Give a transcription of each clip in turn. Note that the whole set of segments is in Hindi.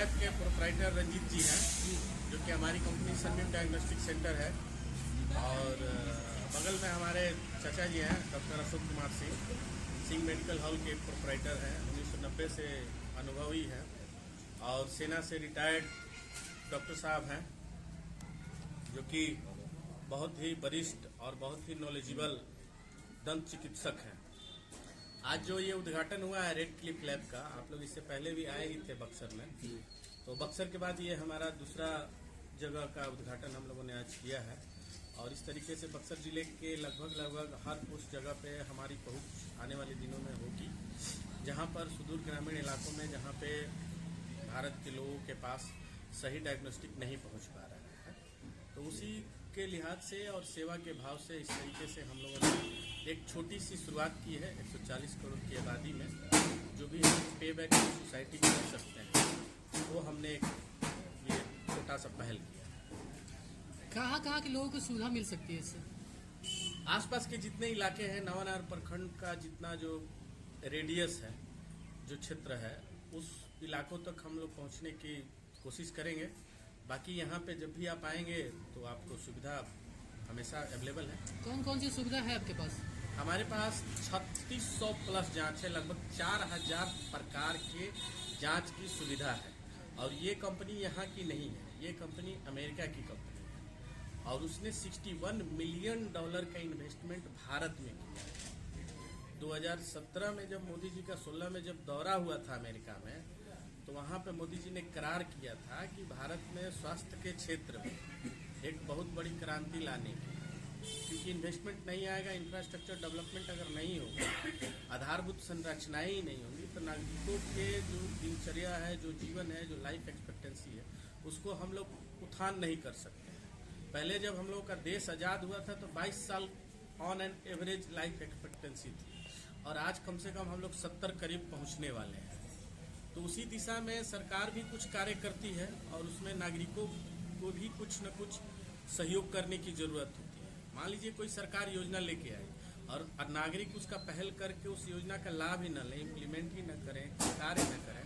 लैब के प्रोप्राइटर रंजीत जी हैं, जो कि हमारी कंपनी सनबीम डायग्नोस्टिक सेंटर है। और बगल में हमारे चाचा जी हैं doctor Ashok Kumar Singh medical hall के प्रोप्राइटर हैं, 1990 से अनुभवी हैं और सेना से रिटायर्ड डॉक्टर साहब हैं, जो कि बहुत ही वरिष्ठ और बहुत ही नॉलेजेबल दंत चिकित्सक हैं। आज जो ये उद्घाटन हुआ है रेड क्लिफ लैब का, आप लोग इससे पहले भी आए ही थे बक्सर में, तो बक्सर के बाद ये हमारा दूसरा जगह का उद्घाटन हम लोगों ने आज किया है। और इस तरीके से बक्सर जिले के लगभग हर उस जगह पे हमारी पहुंच आने वाले दिनों में होगी, जहां पर सुदूर ग्रामीण इलाकों में जहां पे भारत के लोगों के पास सही डायग्नोस्टिक नहीं पहुंच पा रहा है, तो उसी के लिहाज से और सेवा के भाव से इस तरीके से हम लोगों ने एक छोटी सी शुरुआत की है। 140 करोड़ की आबादी में जो भी हम पे बैक सोसाइटी कर सकते हैं, वो हमने एक ये छोटा सा पहल किया। कहाँ के लोगों को सुविधा मिल सकती है इससे? आसपास के जितने इलाके हैं, नवानार प्रखंड का जितना जो रेडियस है, जो क्षेत्र है, उस इलाकों तक हम लोग पहुंचने की कोशिश करेंगे। बाकी यहाँ पे जब भी आप आएंगे तो आपको सुविधा हमेशा अवेलेबल है। कौन कौन सी सुविधा है आपके पास? हमारे पास 3600 प्लस जांच है, लगभग 4000 प्रकार के जांच की सुविधा है। और ये कंपनी यहाँ की नहीं है, ये कंपनी अमेरिका की कंपनी है और उसने $61 मिलियन का इन्वेस्टमेंट भारत में किया। 2017 में जब मोदी जी का 16 में जब दौरा हुआ था अमेरिका में, तो वहाँ पे मोदी जी ने करार किया था कि भारत में स्वास्थ्य के क्षेत्र में एक बहुत बड़ी क्रांति लाने की, क्योंकि इन्वेस्टमेंट नहीं आएगा, इंफ्रास्ट्रक्चर डेवलपमेंट अगर नहीं होगा, आधारभूत संरचनाएं ही नहीं होंगी, तो नागरिकों के जो दिनचर्या है, जो जीवन है, जो लाइफ एक्सपेक्टेंसी है, उसको हम लोग उत्थान नहीं कर सकते। पहले जब हम लोग का देश आज़ाद हुआ था तो 22 साल on an average life expectancy थी, और आज कम से कम हम लोग 70 करीब पहुंचने वाले हैं। तो उसी दिशा में सरकार भी कुछ कार्य करती है और उसमें नागरिकों को भी कुछ न कुछ सहयोग करने की जरूरत होती है। मान लीजिए कोई सरकार योजना लेके आई और नागरिक उसका पहल करके उस योजना का लाभ ही न लें, इम्प्लीमेंट ही न करें, कार्य न करें,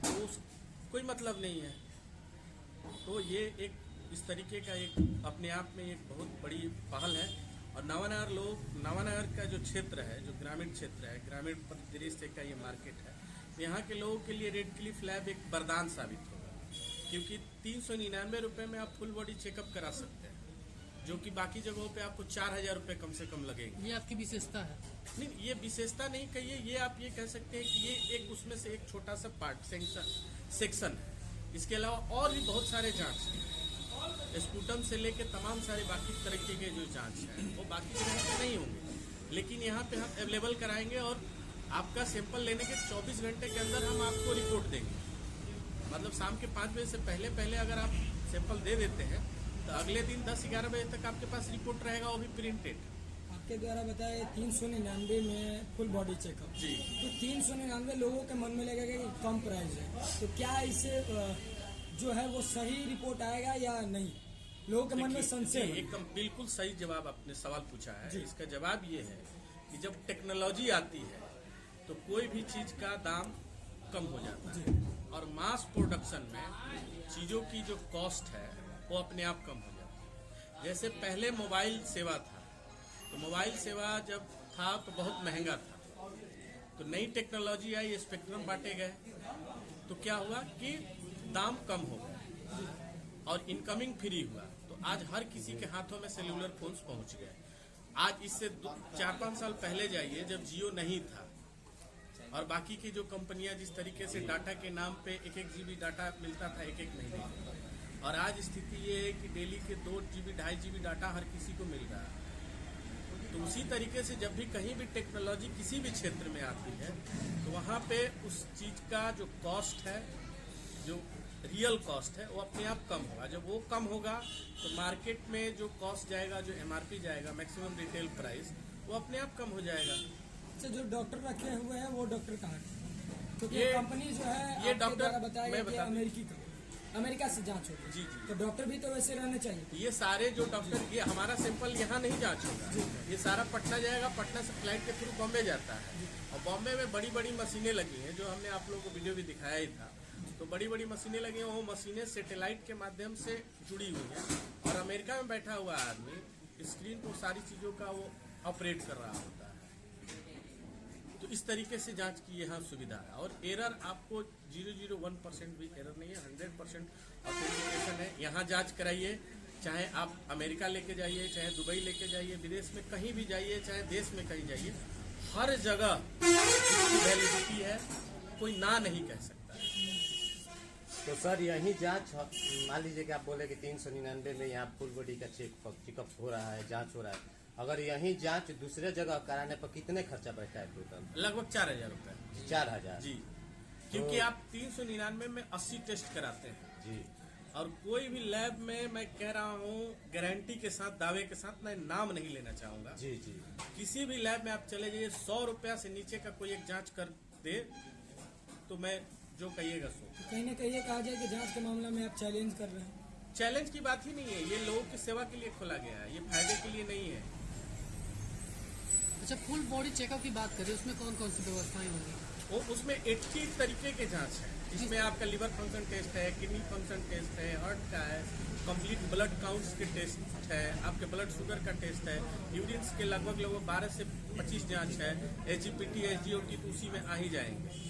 तो कोई मतलब नहीं है। तो ये एक इस तरीके का एक अपने आप में एक बहुत बड़ी पहल है। और नवानगर का जो क्षेत्र है, जो ग्रामीण क्षेत्र है, ग्रामीण परिदृश्य का ये मार्केट है, यहाँ के लोगों के लिए रेड क्लिफ लैब एक वरदान साबित होगा, क्योंकि 399 रुपये में आप फुल बॉडी चेकअप करा सकते हैं, जो कि बाकी जगहों पे आपको 4000 रुपये कम से कम लगेंगे। ये आपकी विशेषता है? नहीं, ये विशेषता नहीं कहिए, ये आप ये कह सकते हैं कि ये एक उसमें से एक छोटा सा पार्ट सेक्शन है। इसके अलावा और भी बहुत सारे जांच हैं, स्पूटम से लेके तमाम सारे बाकी तरीके के जो जांच हैं वो बाकी जगह पे नहीं होंगे, लेकिन यहाँ पे हम अवेलेबल कराएंगे और आपका सैंपल लेने के 24 घंटे के अंदर हम आपको रिपोर्ट देंगे। मतलब शाम के 5 बजे से पहले अगर आप सैंपल दे देते हैं तो अगले दिन 10-11 बजे तक आपके पास रिपोर्ट रहेगा, वो भी प्रिंटेड। आपके द्वारा बताया 399 में फुल बॉडी चेकअप जी, तो 399 लोगों के मन में लगेगा कि कम प्राइस है, तो क्या इससे जो है वो सही रिपोर्ट आएगा या नहीं? लोगों के मन में संशय है। एकदम बिल्कुल सही जवाब आपने सवाल पूछा है। इसका जवाब ये है कि जब टेक्नोलॉजी आती है तो कोई भी चीज का दाम कम हो जाता है, और मास प्रोडक्शन में चीजों की जो कॉस्ट है वो अपने आप कम हो जाती है। जैसे पहले मोबाइल सेवा था, तो मोबाइल सेवा जब था तो बहुत महंगा था, तो नई टेक्नोलॉजी आई, स्पेक्ट्रम बांटे गए, तो क्या हुआ कि दाम कम हो गया और इनकमिंग फ्री हुआ। तो आज हर किसी के हाथों में सेल्यूलर फोन्स पहुंच गए। आज इससे 4-5 साल पहले जाइए, जब जियो नहीं था और बाकी की जो कंपनियां जिस तरीके से डाटा के नाम पे 1-1 GB डाटा मिलता था 1-1 महीने में, और आज स्थिति ये है कि डेली के 2 GB 2.5 GB डाटा हर किसी को मिल रहा है। तो उसी तरीके से जब भी कहीं भी टेक्नोलॉजी किसी भी क्षेत्र में आती है तो वहाँ पे उस चीज का जो कॉस्ट है, जो रियल कॉस्ट है, वो अपने आप कम होगा। जब वो कम होगा तो मार्केट में जो कॉस्ट जाएगा, जो MRP जाएगा, मैक्सिमम रिटेल प्राइस, वो अपने आप कम हो जाएगा। अच्छा, जो डॉक्टर रखे हुए हैं वो डॉक्टर कहाँ के? तो ये कंपनी जो है ये डॉक्टर बताया कि अमेरिका से जांच होगी। जी, तो डॉक्टर भी तो वैसे रहने चाहिए। ये सारे जो डॉक्टर, ये हमारा सैंपल यहाँ नहीं जांच होगा, ये सारा पटना जाएगा, पटना से फ्लाइट के थ्रू बॉम्बे जाता है, और बॉम्बे में बड़ी बड़ी मशीनें लगी हैं, जो हमने आप लोगों को वीडियो भी दिखाया ही था। तो बड़ी बड़ी मशीनें लगी हैं, वो मशीनें सैटेलाइट के माध्यम से जुड़ी हुई हैं और अमेरिका में बैठा हुआ आदमी स्क्रीन को सारी चीज़ों का वो ऑपरेट कर रहा होता है। तो इस तरीके से जांच की यहाँ सुविधा है और एरर आपको 001% भी एरर नहीं है, 100% ऑथेंटिकेशन है। यहाँ जांच कराइए, चाहे आप अमेरिका लेके जाइए, चाहे दुबई लेके जाइए, विदेश में कहीं भी जाइए, चाहे देश में कहीं जाइए, हर जगह इसकी वैलिडिटी है, कोई ना नहीं कह सकता। तो सर यही जांच, मान लीजिए कि आप बोले कि 399 में यहाँ फुल बॉडी का चेकअप हो रहा है, जांच हो रहा है, अगर यही जांच दूसरे जगह कराने पर कितने खर्चा बैठता है टोटल? लगभग 4,000 रुपए। 4,000 जी, क्योंकि आप 399 में 80 टेस्ट कराते हैं जी। और कोई भी लैब में मैं कह रहा हूँ गारंटी के साथ, दावे के साथ, मैं नाम नहीं लेना चाहूंगा जी जी। किसी भी लैब में आप चले जाइए, 100 रुपया से नीचे का कोई एक जांच कर दे तो मैं जो कहिएगा सो। तो कहीं ना कहीं ये कहा जाए कि जांच के मामला में आप चैलेंज कर रहे हैं। चैलेंज की बात ही नहीं है, ये लोगों की सेवा के लिए खोला गया है, ये फायदे के लिए नहीं है। अच्छा, फुल बॉडी चेकअप की बात करें, उसमें कौन कौन सी व्यवस्थाएं होंगी? वो उसमें 80 तरीके के जांच है, जिसमें आपका लिवर फंक्शन टेस्ट है, किडनी फंक्शन टेस्ट है, हार्ट का है, कंप्लीट ब्लड काउंट्स के टेस्ट है, आपके ब्लड शुगर का टेस्ट है, यूरिन्स के लगभग 12 से 25 जांच है, एचजीपीटी, एसजीओटी तो उसी में आ ही जाएंगे।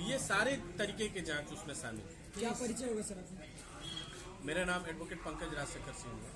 ये सारे तरीके के जांच उसमें शामिल है। क्या परिचय होगा सर आपका? मेरा नाम एडवोकेट पंकज राजशेखर सिंह है।